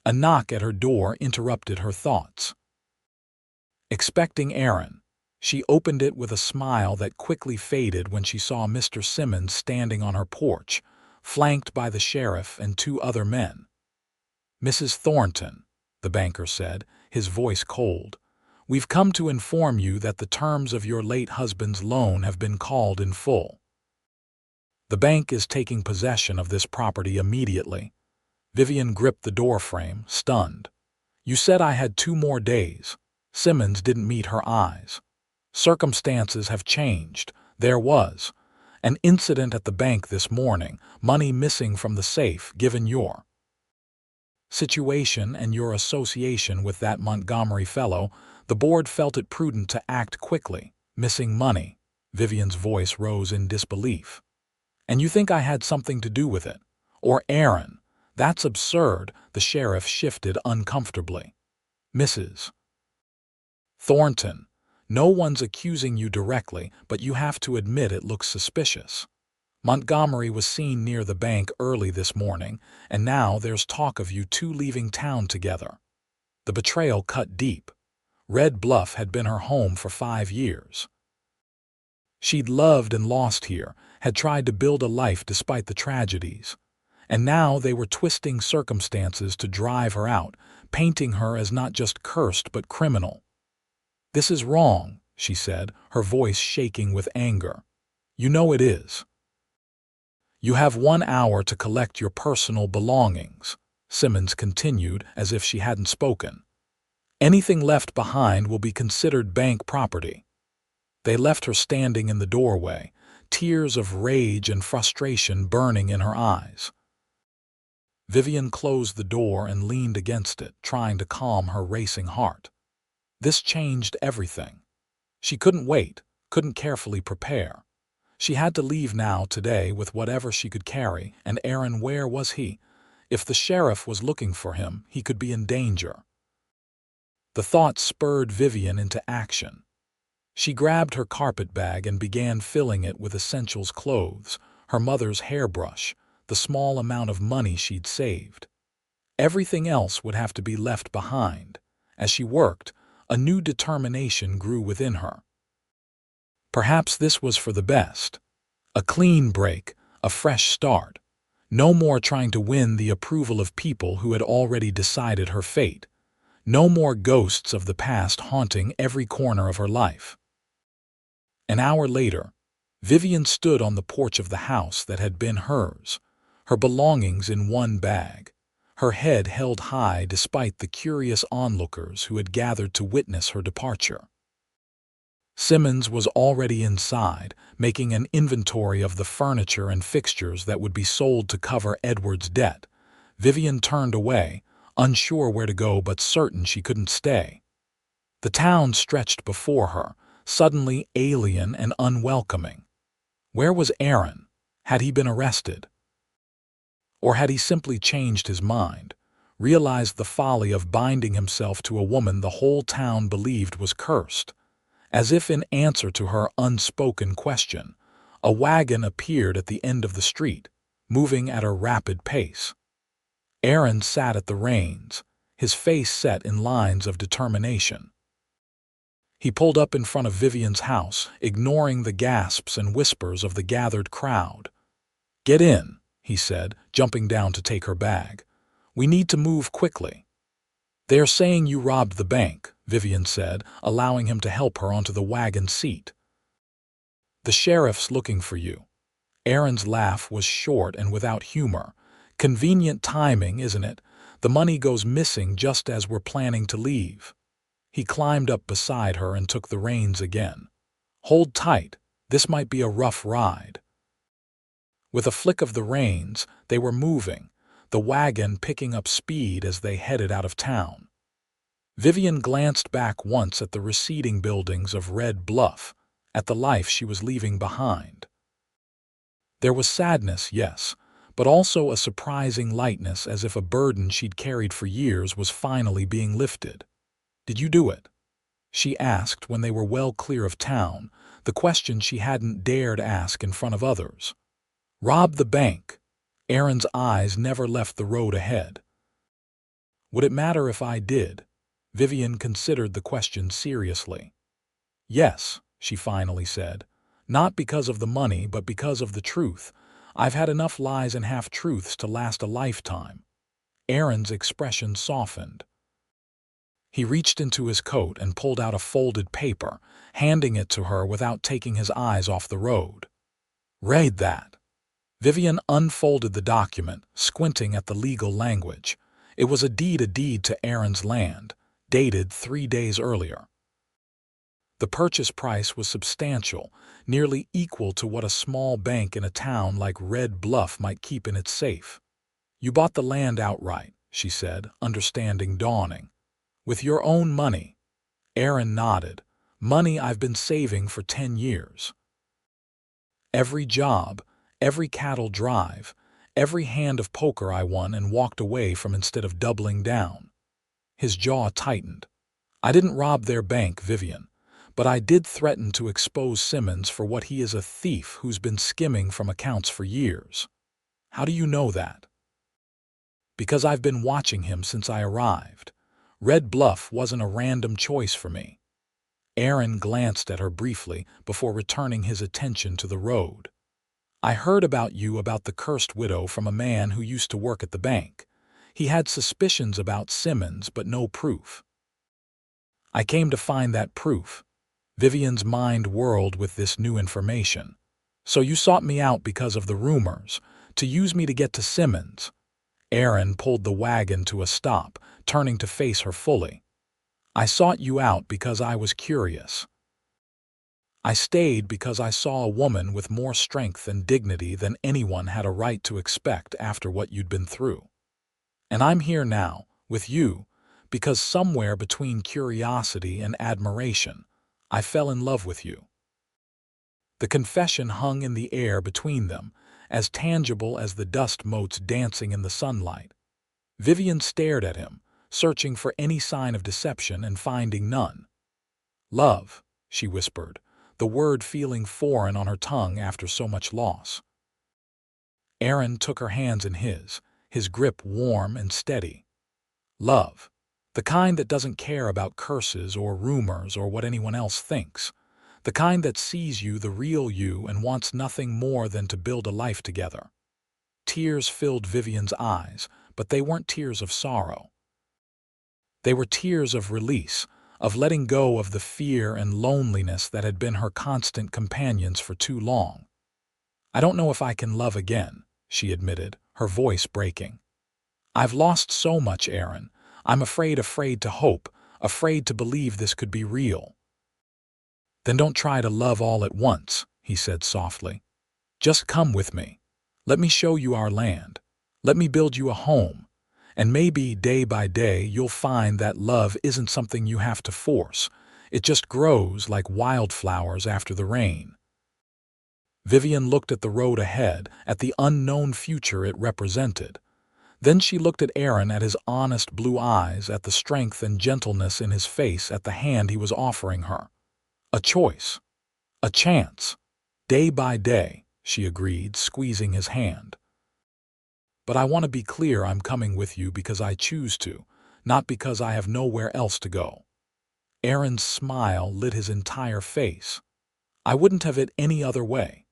A knock at her door interrupted her thoughts. Expecting Aaron, she opened it with a smile that quickly faded when she saw Mr. Simmons standing on her porch, flanked by the sheriff and two other men. "Mrs. Thornton," the banker said, his voice cold, "we've come to inform you that the terms of your late husband's loan have been called in full. The bank is taking possession of this property immediately." Vivian gripped the doorframe, stunned. "You said I had 2 more days." Simmons didn't meet her eyes. "Circumstances have changed. There was an incident at the bank this morning, money missing from the safe. Given your situation and your association with that Montgomery fellow, the board felt it prudent to act quickly." "Missing money?" Vivian's voice rose in disbelief. "And you think I had something to do with it? Or Aaron? That's absurd." The sheriff shifted uncomfortably. "Mrs. Thornton, no one's accusing you directly, but you have to admit it looks suspicious. Montgomery was seen near the bank early this morning, and now there's talk of you two leaving town together." The betrayal cut deep. Red Bluff had been her home for 5 years. She'd loved and lost here, had tried to build a life despite the tragedies. And now they were twisting circumstances to drive her out, painting her as not just cursed but criminal. "This is wrong," she said, her voice shaking with anger. "You know it is. You have 1 hour to collect your personal belongings," Simmons continued as if she hadn't spoken. "Anything left behind will be considered bank property." They left her standing in the doorway, tears of rage and frustration burning in her eyes. Vivian closed the door and leaned against it, trying to calm her racing heart. This changed everything. She couldn't wait, couldn't carefully prepare. She had to leave now today with whatever she could carry, and Aaron, where was he? If the sheriff was looking for him, he could be in danger. The thought spurred Vivian into action. She grabbed her carpet bag and began filling it with essentials: clothes, her mother's hairbrush, the small amount of money she'd saved. Everything else would have to be left behind. As she worked, a new determination grew within her. Perhaps this was for the best. A clean break, a fresh start. No more trying to win the approval of people who had already decided her fate. No more ghosts of the past haunting every corner of her life. An hour later, Vivian stood on the porch of the house that had been hers, her belongings in one bag, her head held high despite the curious onlookers who had gathered to witness her departure. Simmons was already inside, making an inventory of the furniture and fixtures that would be sold to cover Edward's debt. Vivian turned away, unsure where to go but certain she couldn't stay. The town stretched before her, suddenly alien and unwelcoming. Where was Aaron? Had he been arrested? Or had he simply changed his mind, realized the folly of binding himself to a woman the whole town believed was cursed? As if in answer to her unspoken question, a wagon appeared at the end of the street, moving at a rapid pace. Aaron sat at the reins, his face set in lines of determination. He pulled up in front of Vivian's house, ignoring the gasps and whispers of the gathered crowd. "Get in," he said, jumping down to take her bag. "We need to move quickly." "They are saying you robbed the bank," Vivian said, allowing him to help her onto the wagon seat. "The sheriff's looking for you." Aaron's laugh was short and without humor. "Convenient timing, isn't it? The money goes missing just as we're planning to leave." He climbed up beside her and took the reins again. "Hold tight, this might be a rough ride." With a flick of the reins, they were moving, the wagon picking up speed as they headed out of town. Vivian glanced back once at the receding buildings of Red Bluff, at the life she was leaving behind. There was sadness, yes, but also a surprising lightness, as if a burden she'd carried for years was finally being lifted. "Did you do it?" she asked when they were well clear of town, the question she hadn't dared ask in front of others. "Rob the bank." Aaron's eyes never left the road ahead. "Would it matter if I did?" Vivian considered the question seriously. "Yes," she finally said. "Not because of the money, but because of the truth. I've had enough lies and half-truths to last a lifetime." Aaron's expression softened. He reached into his coat and pulled out a folded paper, handing it to her without taking his eyes off the road. "Read that." Vivian unfolded the document, squinting at the legal language. It was a deed to Aaron's land, dated 3 days earlier. The purchase price was substantial, nearly equal to what a small bank in a town like Red Bluff might keep in its safe. "You bought the land outright," she said, understanding dawning. "With your own money?" Aaron nodded. "Money I've been saving for 10 years. Every job, every cattle drive, every hand of poker I won and walked away from instead of doubling down." His jaw tightened. "I didn't rob their bank, Vivian, but I did threaten to expose Simmons for what he is: a thief who's been skimming from accounts for years." "How do you know that?" "Because I've been watching him since I arrived. Red Bluff wasn't a random choice for me." Aaron glanced at her briefly before returning his attention to the road. "I heard about the cursed widow from a man who used to work at the bank. He had suspicions about Simmons but no proof. I came to find that proof." Vivian's mind whirled with this new information. So you sought me out because of the rumors, to use me to get to Simmons. Aaron pulled the wagon to a stop, turning to face her fully. I sought you out because I was curious. I stayed because I saw a woman with more strength and dignity than anyone had a right to expect after what you'd been through. And I'm here now, with you, because somewhere between curiosity and admiration, I fell in love with you. The confession hung in the air between them, as tangible as the dust motes dancing in the sunlight. Vivian stared at him, searching for any sign of deception and finding none. Love, she whispered, the word feeling foreign on her tongue after so much loss. Aaron took her hands in his grip warm and steady. Love, the kind that doesn't care about curses or rumors or what anyone else thinks. The kind that sees you, the real you, and wants nothing more than to build a life together. Tears filled Vivian's eyes, but they weren't tears of sorrow. They were tears of release, of letting go of the fear and loneliness that had been her constant companions for too long. I don't know if I can love again, she admitted, her voice breaking. I've lost so much, Aaron. I'm afraid to hope, afraid to believe this could be real. Then don't try to love all at once, he said softly. Just come with me. Let me show you our land. Let me build you a home. And maybe day by day you'll find that love isn't something you have to force. It just grows like wildflowers after the rain. Vivian looked at the road ahead, at the unknown future it represented. Then she looked at Aaron, at his honest blue eyes, at the strength and gentleness in his face, at the hand he was offering her. A choice. A chance. Day by day, she agreed, squeezing his hand. But I want to be clear, I'm coming with you because I choose to, not because I have nowhere else to go. Aaron's smile lit his entire face. I wouldn't have it any other way.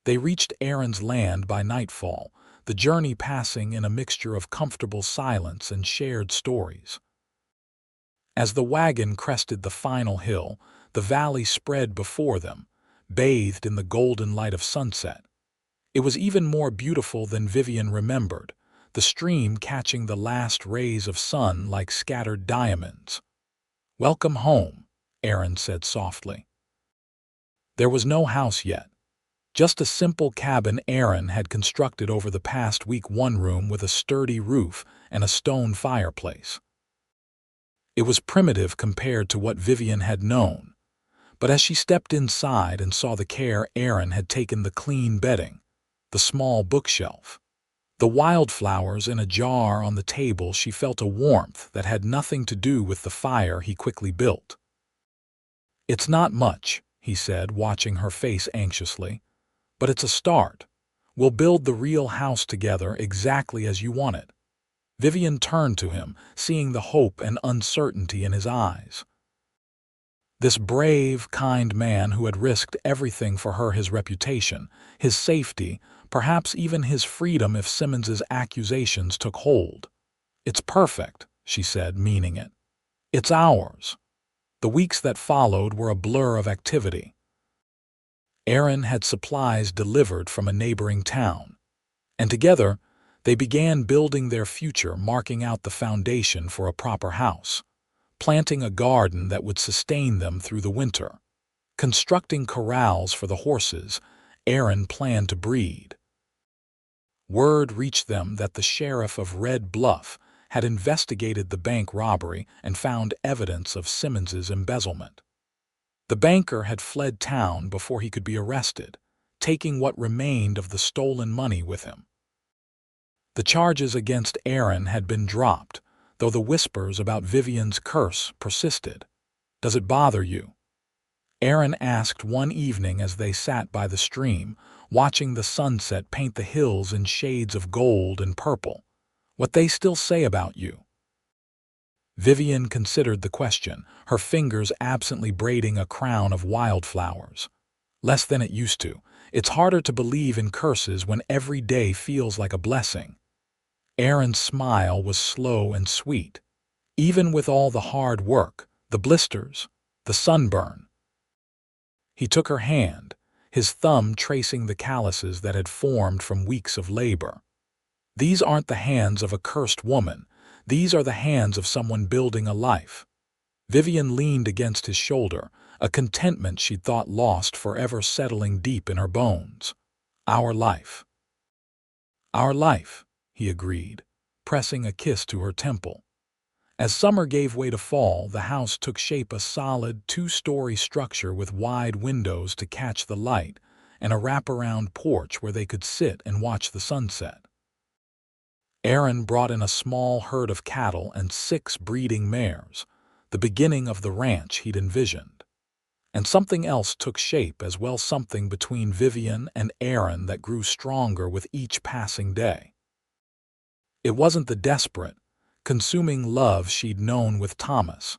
They reached Aaron's land by nightfall, the journey passing in a mixture of comfortable silence and shared stories. As the wagon crested the final hill, the valley spread before them, bathed in the golden light of sunset. It was even more beautiful than Vivian remembered, the stream catching the last rays of sun like scattered diamonds. Welcome home, Aaron said softly. There was no house yet. Just a simple cabin Aaron had constructed over the past week, one room with a sturdy roof and a stone fireplace. It was primitive compared to what Vivian had known, but as she stepped inside and saw the care Aaron had taken, the clean bedding, the small bookshelf, the wildflowers in a jar on the table, she felt a warmth that had nothing to do with the fire he quickly built. It's not much, he said, watching her face anxiously, but it's a start. We'll build the real house together exactly as you want it. Vivian turned to him, seeing the hope and uncertainty in his eyes. This brave, kind man who had risked everything for her, his reputation, his safety, perhaps even his freedom if Simmons's accusations took hold. It's perfect, she said, meaning it. It's ours. The weeks that followed were a blur of activity. Aaron had supplies delivered from a neighboring town, and together they began building their future, marking out the foundation for a proper house, planting a garden that would sustain them through the winter, constructing corrals for the horses Aaron planned to breed. Word reached them that the sheriff of Red Bluff had investigated the bank robbery and found evidence of Simmons's embezzlement. The banker had fled town before he could be arrested, taking what remained of the stolen money with him. The charges against Aaron had been dropped, though the whispers about Vivian's curse persisted. Does it bother you? Aaron asked one evening as they sat by the stream, watching the sunset paint the hills in shades of gold and purple. What they still say about you? Vivian considered the question, her fingers absently braiding a crown of wildflowers. Less than it used to. It's harder to believe in curses when every day feels like a blessing. Aaron's smile was slow and sweet. Even with all the hard work, the blisters, the sunburn, He took her hand, his thumb tracing the calluses that had formed from weeks of labor. These aren't the hands of a cursed woman. These are the hands of someone building a life. Vivian leaned against his shoulder, a contentment she'd thought lost forever settling deep in her bones. Our life. Our life, he agreed, pressing a kiss to her temple. As summer gave way to fall, the house took shape, a solid, two-story structure with wide windows to catch the light and a wraparound porch where they could sit and watch the sunset. Aaron brought in a small herd of cattle and 6 breeding mares, the beginning of the ranch he'd envisioned. And something else took shape as well, something between Vivian and Aaron that grew stronger with each passing day. It wasn't the desperate, consuming love she'd known with Thomas,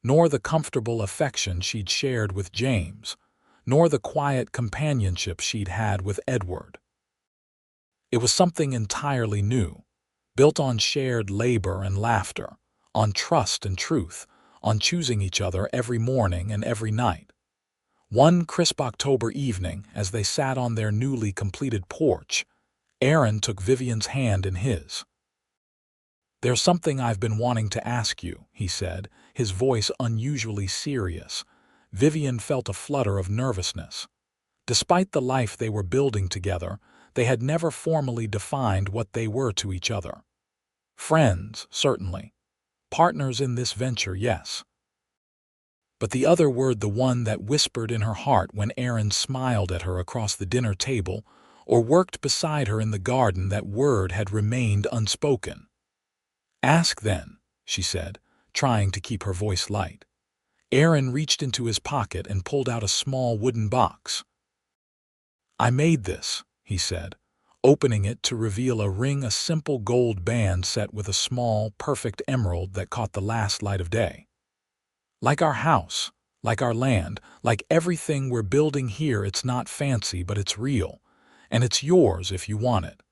nor the comfortable affection she'd shared with James, nor the quiet companionship she'd had with Edward. It was something entirely new, built on shared labor and laughter, on trust and truth, on choosing each other every morning and every night. One crisp October evening, as they sat on their newly completed porch, Aaron took Vivian's hand in his. "There's something I've been wanting to ask you," he said, his voice unusually serious. Vivian felt a flutter of nervousness. Despite the life they were building together, they had never formally defined what they were to each other. Friends, certainly. Partners in this venture, yes. But the other word, the one that whispered in her heart when Aaron smiled at her across the dinner table or worked beside her in the garden, that word had remained unspoken. "Ask then," she said, trying to keep her voice light. Aaron reached into his pocket and pulled out a small wooden box. "I made this," he said, opening it to reveal a ring, a simple gold band set with a small, perfect emerald that caught the last light of day. "Like our house, like our land, like everything we're building here, it's not fancy, but it's real, and it's yours if you want it."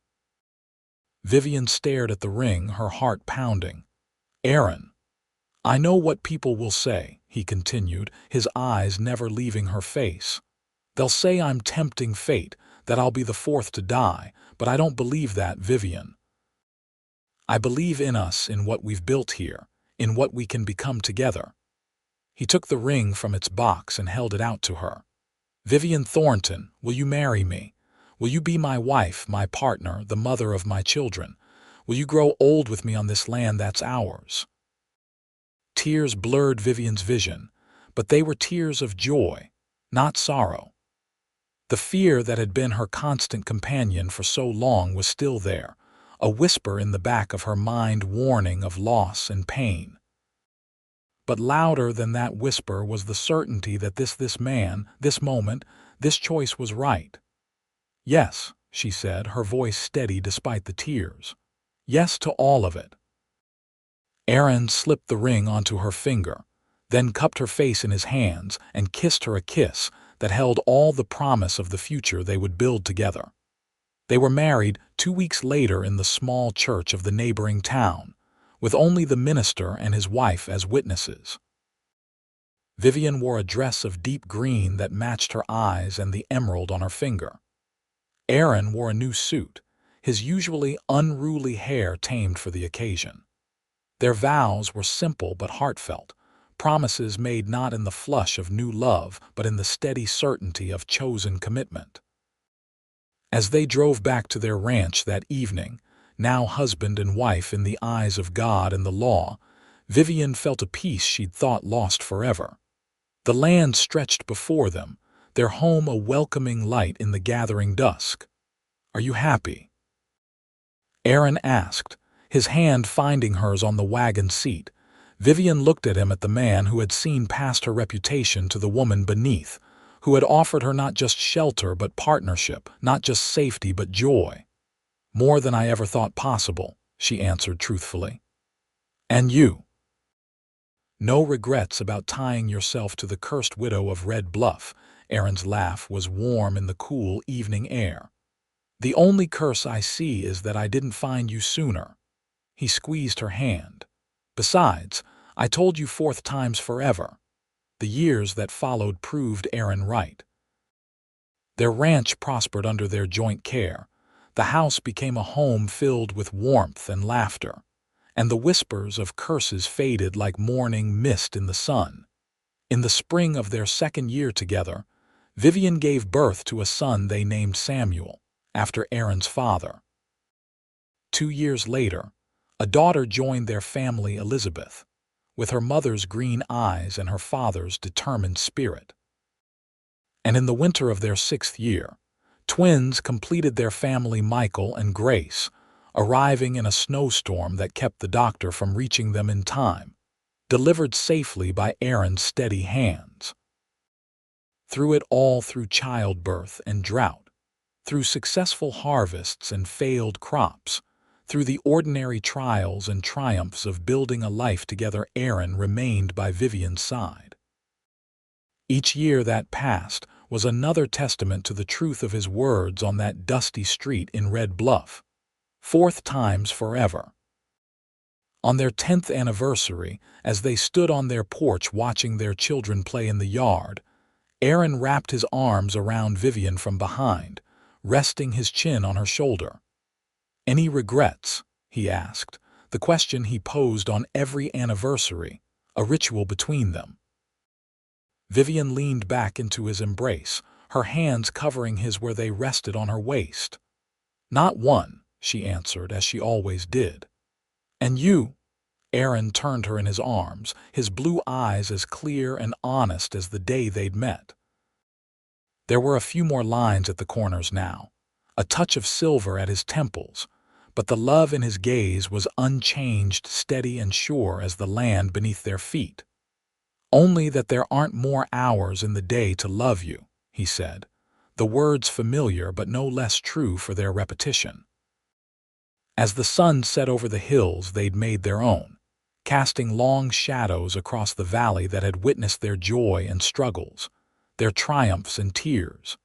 Vivian stared at the ring, her heart pounding. "Aaron, I know what people will say," he continued, his eyes never leaving her face. "They'll say I'm tempting fate, that I'll be the fourth to die, but I don't believe that, Vivian. I believe in us, in what we've built here, in what we can become together." He took the ring from its box and held it out to her. "Vivian Thornton, will you marry me? Will you be my wife, my partner, the mother of my children? Will you grow old with me on this land that's ours?" Tears blurred Vivian's vision, but they were tears of joy, not sorrow. The fear that had been her constant companion for so long was still there, a whisper in the back of her mind warning of loss and pain. But louder than that whisper was the certainty that this man, this moment, this choice was right. "Yes," she said, her voice steady despite the tears. "Yes to all of it." Aaron slipped the ring onto her finger, then cupped her face in his hands and kissed her a kiss that held all the promise of the future they would build together. They were married 2 weeks later in the small church of the neighboring town, with only the minister and his wife as witnesses. Vivian wore a dress of deep green that matched her eyes and the emerald on her finger. Aaron wore a new suit, his usually unruly hair tamed for the occasion. Their vows were simple but heartfelt, promises made not in the flush of new love but in the steady certainty of chosen commitment. As they drove back to their ranch that evening, now husband and wife in the eyes of God and the law, Vivian felt a peace she'd thought lost forever. The land stretched before them, their home a welcoming light in the gathering dusk. "Are you happy?" Aaron asked, his hand finding hers on the wagon seat. Vivian looked at him, at the man who had seen past her reputation to the woman beneath, who had offered her not just shelter but partnership, not just safety but joy. "More than I ever thought possible," she answered truthfully. "And you?" "No regrets about tying yourself to the cursed widow of Red Bluff." Aaron's laugh was warm in the cool evening air. "The only curse I see is that I didn't find you sooner." He squeezed her hand. "Besides, I told you 4 times forever." The years that followed proved Aaron right. Their ranch prospered under their joint care. The house became a home filled with warmth and laughter, and the whispers of curses faded like morning mist in the sun. In the spring of their second year together, Vivian gave birth to a son they named Samuel, after Aaron's father. 2 years later, a daughter joined their family, Elizabeth, with her mother's green eyes and her father's determined spirit. And in the winter of their 6th year, twins completed their family, Michael and Grace, arriving in a snowstorm that kept the doctor from reaching them in time, delivered safely by Aaron's steady hands. Through it all, through childbirth and drought, through successful harvests and failed crops, through the ordinary trials and triumphs of building a life together, Aaron remained by Vivian's side. Each year that passed was another testament to the truth of his words on that dusty street in Red Bluff. 4th times forever. On their 10th anniversary, as they stood on their porch watching their children play in the yard, Aaron wrapped his arms around Vivian from behind, resting his chin on her shoulder. "Any regrets?" he asked, the question he posed on every anniversary, a ritual between them. Vivian leaned back into his embrace, her hands covering his where they rested on her waist. "Not one," she answered, as she always did. "And you?" Aaron turned her in his arms, his blue eyes as clear and honest as the day they'd met. There were a few more lines at the corners now, a touch of silver at his temples, but the love in his gaze was unchanged, steady and sure as the land beneath their feet. "Only that there aren't more hours in the day to love you," he said, the words familiar but no less true for their repetition. As the sun set over the hills they'd made their own, casting long shadows across the valley that had witnessed their joy and struggles, their triumphs and tears,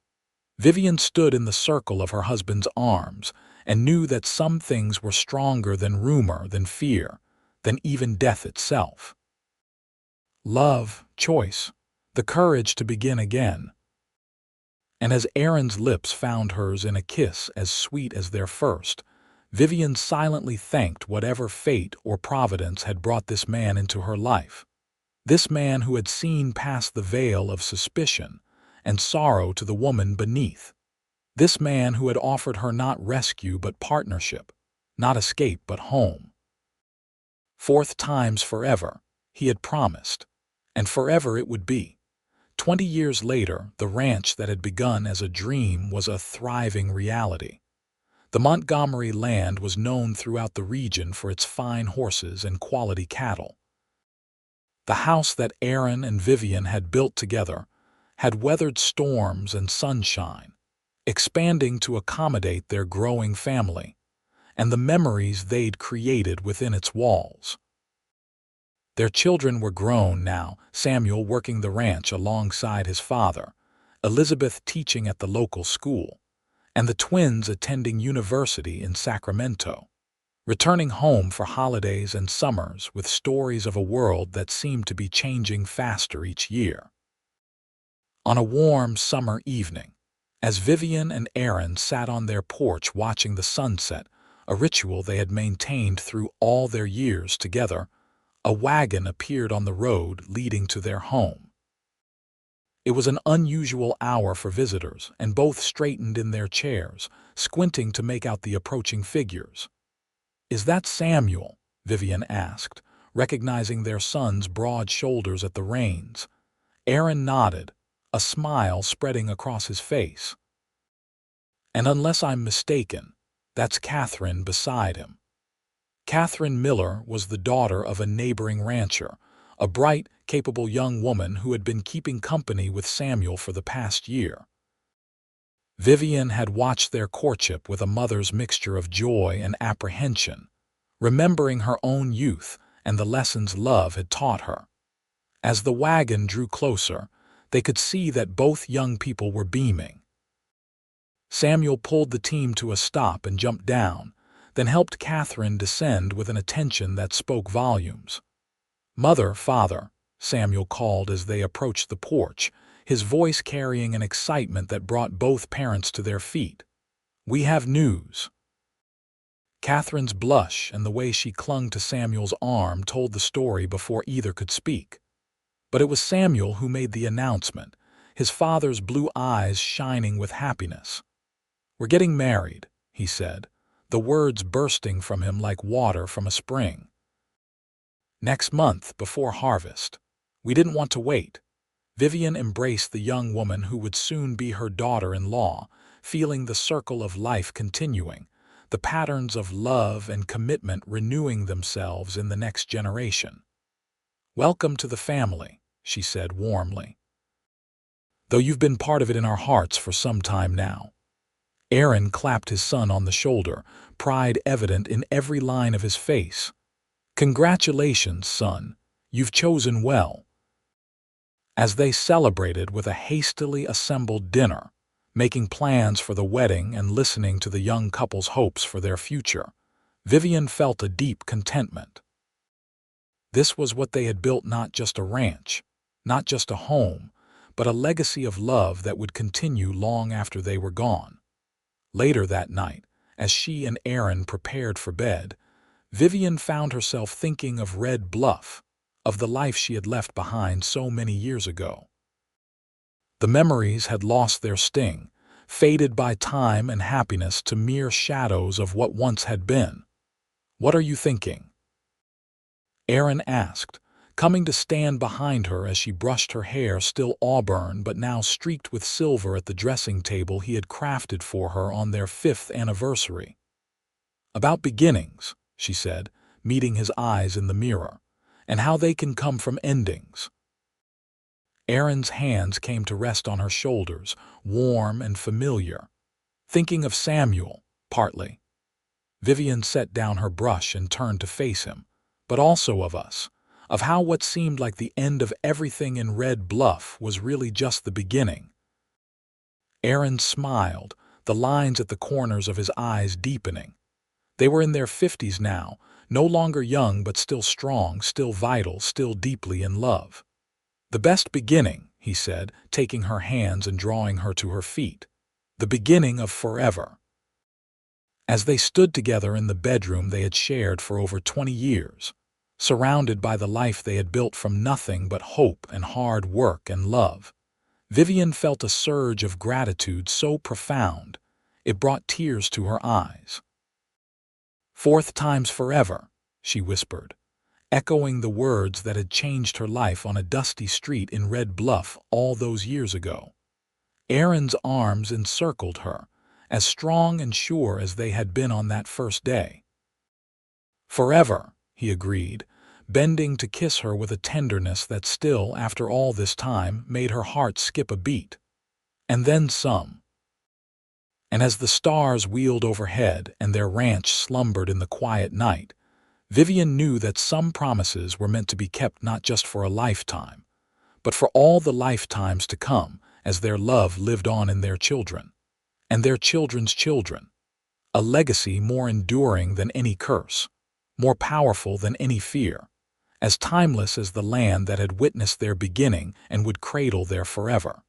Vivian stood in the circle of her husband's arms and knew that some things were stronger than rumor, than fear, than even death itself. Love, choice, the courage to begin again. And as Aaron's lips found hers in a kiss as sweet as their first, Vivian silently thanked whatever fate or providence had brought this man into her life. This man who had seen past the veil of suspicion and sorrow to the woman beneath. This man who had offered her not rescue but partnership, not escape but home. 4th times forever, he had promised, and forever it would be. 20 years later, the ranch that had begun as a dream was a thriving reality. The Montgomery land was known throughout the region for its fine horses and quality cattle. The house that Aaron and Vivian had built together had weathered storms and sunshine, expanding to accommodate their growing family and the memories they'd created within its walls. Their children were grown now, Samuel working the ranch alongside his father, Elizabeth teaching at the local school, and the twins attending university in Sacramento, returning home for holidays and summers with stories of a world that seemed to be changing faster each year. On a warm summer evening, as Vivian and Aaron sat on their porch watching the sunset, a ritual they had maintained through all their years together, a wagon appeared on the road leading to their home. It was an unusual hour for visitors, and both straightened in their chairs, squinting to make out the approaching figures. "Is that Samuel?" Vivian asked, recognizing their son's broad shoulders at the reins. Aaron nodded, a smile spreading across his face. "And unless I'm mistaken, that's Catherine beside him." Catherine Miller was the daughter of a neighboring rancher, a bright, capable young woman who had been keeping company with Samuel for the past year. Vivian had watched their courtship with a mother's mixture of joy and apprehension, remembering her own youth and the lessons love had taught her. As the wagon drew closer, they could see that both young people were beaming. Samuel pulled the team to a stop and jumped down, then helped Catherine descend with an attention that spoke volumes. "Mother, father," Samuel called as they approached the porch, his voice carrying an excitement that brought both parents to their feet. "We have news." Catherine's blush and the way she clung to Samuel's arm told the story before either could speak. But it was Samuel who made the announcement, his father's blue eyes shining with happiness. "We're getting married," he said, the words bursting from him like water from a spring. "Next month, before harvest." We didn't want to wait. Vivian embraced the young woman who would soon be her daughter-in-law, feeling the circle of life continuing, the patterns of love and commitment renewing themselves in the next generation. "Welcome to the family," she said warmly. "Though you've been part of it in our hearts for some time now." Aaron clapped his son on the shoulder, pride evident in every line of his face. "Congratulations, son. You've chosen well." As they celebrated with a hastily assembled dinner, making plans for the wedding and listening to the young couple's hopes for their future, Vivian felt a deep contentment. This was what they had built, not just a ranch, not just a home, but a legacy of love that would continue long after they were gone. Later that night, as she and Aaron prepared for bed, Vivian found herself thinking of Red Bluff, of the life she had left behind so many years ago. The memories had lost their sting, faded by time and happiness to mere shadows of what once had been. "What are you thinking?" Aaron asked, coming to stand behind her as she brushed her hair, still auburn but now streaked with silver, at the dressing table he had crafted for her on their 5th anniversary. "About beginnings," she said, meeting his eyes in the mirror, "and how they can come from endings." Aaron's hands came to rest on her shoulders, warm and familiar. "Thinking of Samuel, partly." Vivian set down her brush and turned to face him. "But also of us, of how what seemed like the end of everything in Red Bluff was really just the beginning." Aaron smiled, the lines at the corners of his eyes deepening. They were in their 50s now, no longer young but still strong, still vital, still deeply in love. "The best beginning," he said, taking her hands and drawing her to her feet. "The beginning of forever." As they stood together in the bedroom they had shared for over 20 years, surrounded by the life they had built from nothing but hope and hard work and love, Vivian felt a surge of gratitude so profound it brought tears to her eyes. "Fourth time's forever," she whispered, echoing the words that had changed her life on a dusty street in Red Bluff all those years ago. Aaron's arms encircled her, as strong and sure as they had been on that first day. "Forever," he agreed, bending to kiss her with a tenderness that still, after all this time, made her heart skip a beat. "And then some." And as the stars wheeled overhead and their ranch slumbered in the quiet night, Vivian knew that some promises were meant to be kept not just for a lifetime, but for all the lifetimes to come, as their love lived on in their children, and their children's children. A legacy more enduring than any curse, more powerful than any fear, as timeless as the land that had witnessed their beginning and would cradle their forever.